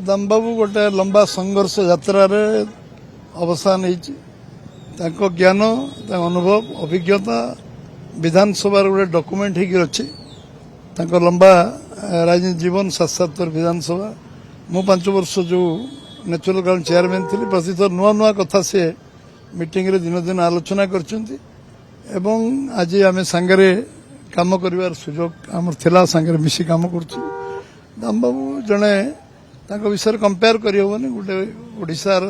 दामबाबू गोटे लंबा संघर्ष यात्रार अवसान हो ज्ञान अनुभव अभिज्ञता विधानसभा गोटे डॉक्यूमेंट होगी लंबा राजनीति जीवन 7 विधानसभा मु 5 वर्ष जो नेचुरल ग्राउंड चेयरमैन थी प्रति थर नुआ नुआ कथा से मीटिंग रे दिन दिन आलोचना करछंती एवं आज आम सांगरे काम करिवार सुजोग आमर थिला सांगरे मिसी काम करछु दामबाबू जने ताको विषय कंपेयर करि होबनी गोटे ओडिसार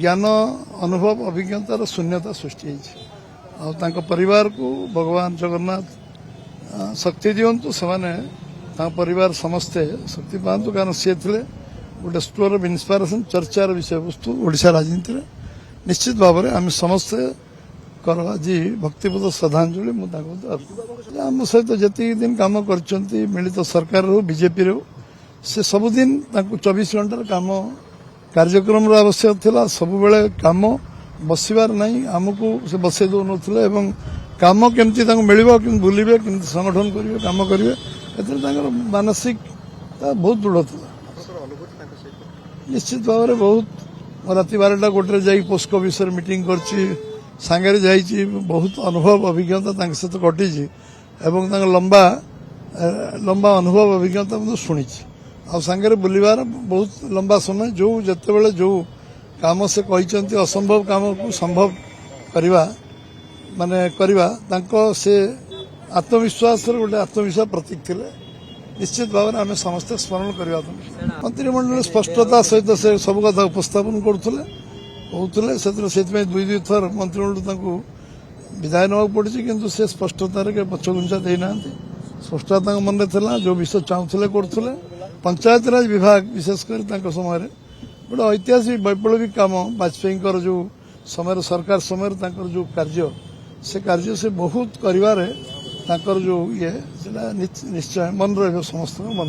ज्ञान अनुभव अभिज्ञतार शून्यता सृष्टि होइछि आ ताको परिवार को भगवान जगन्नाथ शक्ति दियंतु सेमाने ता परिवार समस्ते शक्ति पातु कारण सी थे गोटे स्टोर ऑफ इंस्पिरेशन चर्चार विषय वस्तु ओडिशा राजनीति में निश्चित भाव में आम समस्ते कर आज भक्तिपद श्रद्धांजलि आम सहित जी दिन कम कर मिलित सरकार रो बीजेपी रो से सबुदिन 24 घंटार काम कार्यक्रम आवश्यक थिला सब बेले काम बसबार नहीं आमको से बसई दौन काम केमती मिलबो कि बुलबे कि संगठन करेंगे काम करेंगे ए मानसिक बहुत दृढ़ था निश्चित भाव में बहुत राति 12टा गोटे जा पोस्को विषय मीटिंग कर सांगे जा बहुत अनुभव अभिज्ञता सहित कटी लंबा लंबा अनुभव अभिज्ञता शुणी आगे बुलबार बहुत लंबा समय जो जिते जो काम से कहते असंभव काम को संभव करवा माने करवा से आत्मविश्वास गोटे आत्मविश्वास प्रतीक थे निश्चित भाव में आम समस्ते स्मरण करवा मंत्रिमंडल स्पष्टता सहित से सब कथा उपस्थापन करुले कहते से दुई थर मंत्रिमंडल विदाय ना पड़ी किंतु से स्पष्टतार के पछघुंचा देना स्पष्टता मन में था जो विषय चाहूले करुले पंचायत राज विभाग विशेषकर समय गोटे ऐतिहासिक वैप्लविक काम वाजपेयी जो समय सरकार समय जो कार्य से कार्य से बहुत कर जो ये निश्चय मन रहा समस्त मन